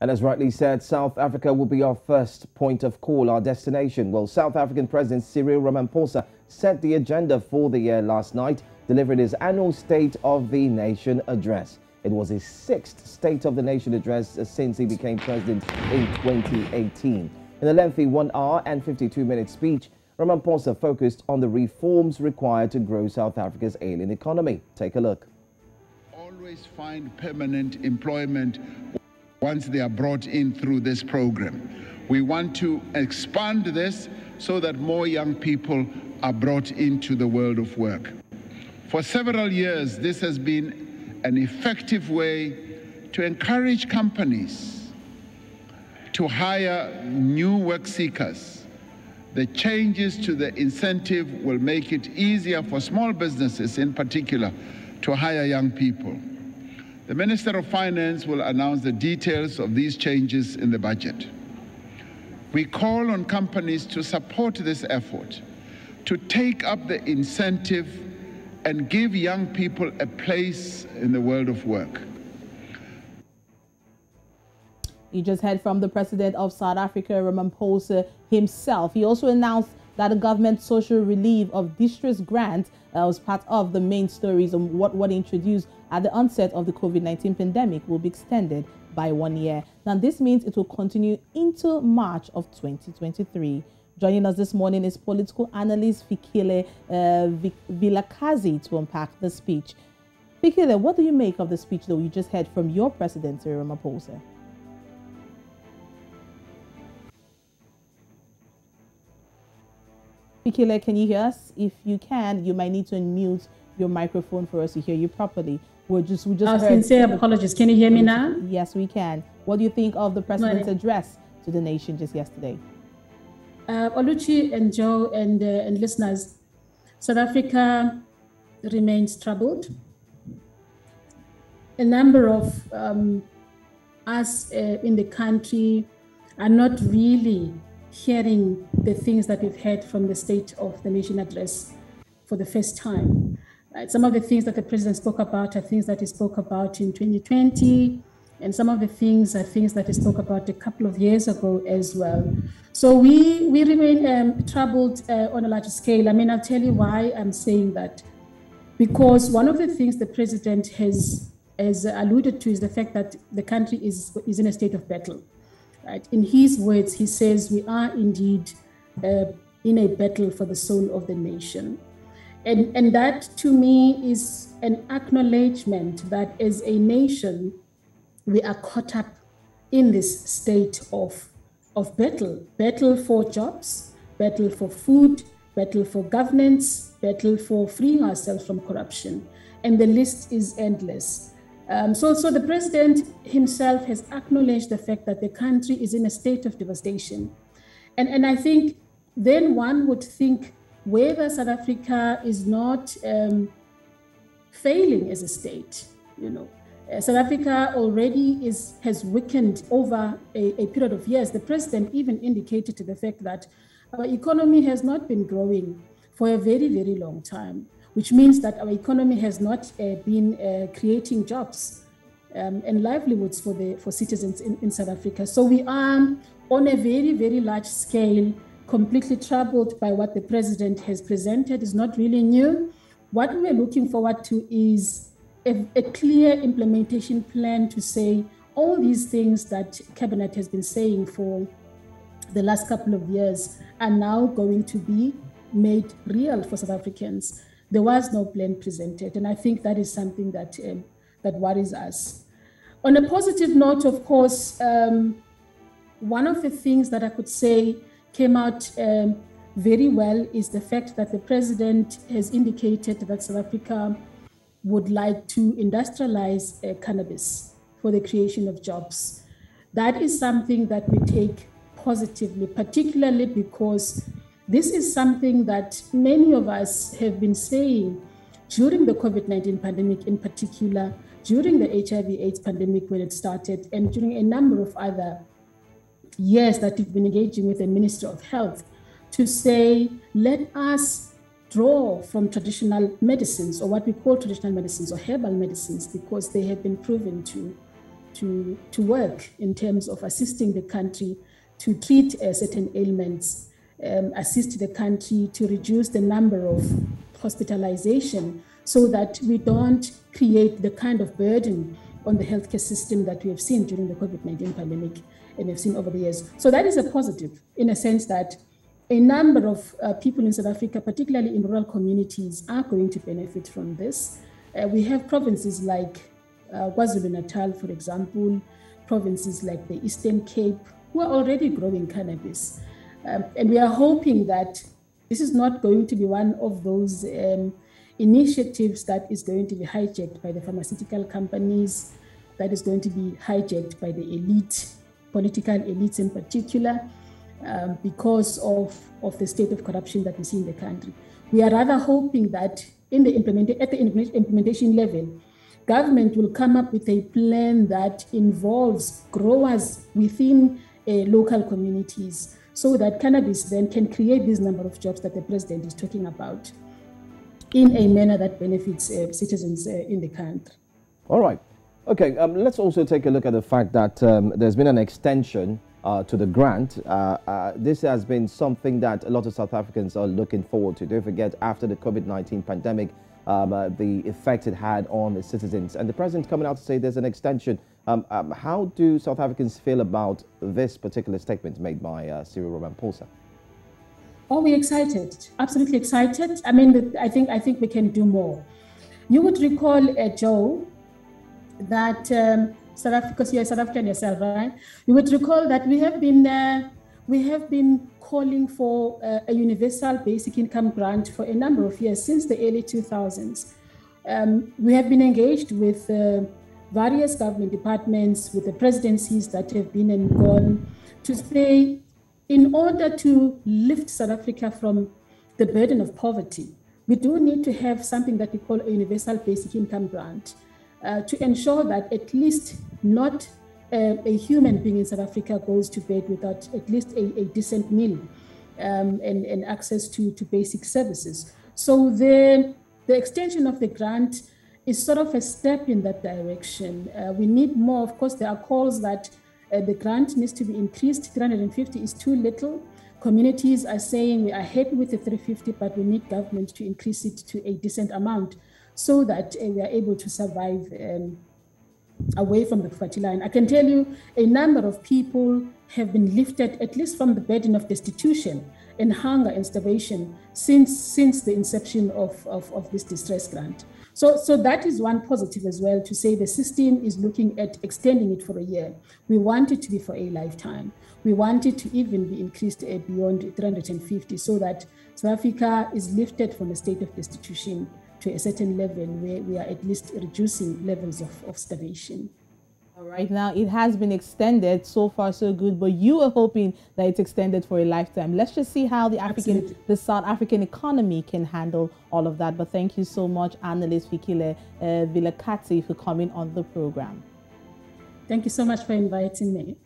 And as rightly said, South Africa will be our first point of call, our destination. Well, South African President Cyril Ramaphosa set the agenda for the year last night, delivering his annual State of the Nation address. It was his sixth State of the Nation address since he became president in 2018. In a lengthy 1 hour and 52-minute speech, Ramaphosa focused on the reforms required to grow South Africa's ailing economy. Take a look. Always find permanent employment once they are brought in through this program. We want to expand this so that more young people are brought into the world of work. For several years, this has been an effective way to encourage companies to hire new work seekers. The changes to the incentive will make it easier for small businesses in particular to hire young people. The Minister of Finance will announce the details of these changes in the budget. We call on companies to support this effort, to take up the incentive and give young people a place in the world of work. You just heard from the President of South Africa, Ramaphosa himself. He also announced that the government social relief of distress grant was part of the main stories of what introduced at the onset of the COVID-19 pandemic will be extended by 1 year. Now, this means it will continue into March of 2023. Joining us this morning is political analyst Fikile Vilakazi to unpack the speech. Fikile, what do you make of the speech that you just heard from your president, Cyril Ramaphosa? Fikile, can you hear us? If you can, you might need to unmute your microphone for us to hear you properly. We just heard. Sincere apologies. Can you hear me now? Yes, we can. What do you think of the president's address to the nation just yesterday? Oluchi and Joe and listeners, South Africa remains troubled. A number of us in the country are not really hearing the things that we've heard from the State of the Nation address for the first time. Some of the things that the president spoke about are things that he spoke about in 2020, and some of the things are things that he spoke about a couple of years ago as well. So we remain troubled on a larger scale. I mean, I'll tell you why I'm saying that. Because one of the things the president has alluded to is the fact that the country is in a state of battle. Right? In his words, he says we are indeed in a battle for the soul of the nation. And that, to me, is an acknowledgement that as a nation, we are caught up in this state of battle. Battle for jobs, battle for food, battle for governance, battle for freeing ourselves from corruption. And the list is endless. So the president himself has acknowledged the fact that the country is in a state of devastation. And I think then one would think whether South Africa is not failing as a state. South Africa already has weakened over a period of years. The president even indicated to the fact that our economy has not been growing for a very, very long time, which means that our economy has not been creating jobs and livelihoods for citizens in South Africa. So we are on a very, very large scale, completely troubled by what the president has presented. Is not really new. What we're looking forward to is a clear implementation plan to say all these things that Cabinet has been saying for the last couple of years are now going to be made real for South Africans. There was no plan presented, and I think that is something that worries us. On a positive note, of course, one of the things that I could say came out very well is the fact that the president has indicated that South Africa would like to industrialize cannabis for the creation of jobs. That is something that we take positively, particularly because this is something that many of us have been saying during the COVID-19 pandemic, in particular, during the HIV/AIDS pandemic when it started, and during a number of other years that we've been engaging with the Minister of Health to say, let us draw from traditional medicines, or what we call traditional medicines or herbal medicines, because they have been proven work in terms of assisting the country to treat certain ailments, assist the country to reduce the number of hospitalization so that we don't create the kind of burden on the healthcare system that we have seen during the COVID-19 pandemic and have seen over the years. So that is a positive in a sense that a number of people in South Africa, particularly in rural communities, are going to benefit from this. We have provinces like KwaZulu-Natal, for example, provinces like the Eastern Cape, who are already growing cannabis. And we are hoping that this is not going to be one of those initiatives that is going to be hijacked by the pharmaceutical companies, that is going to be hijacked by the elite, political elites in particular, because of the state of corruption that we see in the country. We are rather hoping that at the implementation level, government will come up with a plan that involves growers within local communities so that cannabis then can create this number of jobs that the president is talking about in a manner that benefits citizens in the country. All right. Okay, let's also take a look at the fact that there's been an extension to the grant. This has been something that a lot of South Africans are looking forward to. Don't forget, after the COVID-19 pandemic, the effect it had on the citizens. And the president coming out to say there's an extension. How do South Africans feel about this particular statement made by Cyril Ramaphosa? Oh, we're excited, absolutely excited. I mean, I think we can do more. You would recall, Joe, that South Africa, because you're South African yourself, right? You would recall that we have been calling for a universal basic income grant for a number of years since the early 2000s. We have been engaged with various government departments, with the presidencies that have been and gone, to say, in order to lift South Africa from the burden of poverty, we do need to have something that we call a universal basic income grant to ensure that at least not a human being in South Africa goes to bed without at least a decent meal and access to basic services. So the extension of the grant is sort of a step in that direction. We need more. Of course, there are calls that the grant needs to be increased. 350 is too little. Communities are saying we are happy with the 350, but we need government to increase it to a decent amount so that we are able to survive away from the poverty line. I can tell you a number of people have been lifted at least from the burden of destitution and hunger and starvation since the inception of this distress grant. So that is one positive as well, to say the system is looking at extending it for a year. We want it to be for a lifetime. We want it to even be increased beyond 350 so that South Africa is lifted from a state of destitution to a certain level where we are at least reducing levels of starvation. All right, now it has been extended. So far, so good. But you are hoping that it's extended for a lifetime. Let's just see how the South African economy can handle all of that. But thank you so much, analyst Fikile Vilakazi, for coming on the program. Thank you so much for inviting me.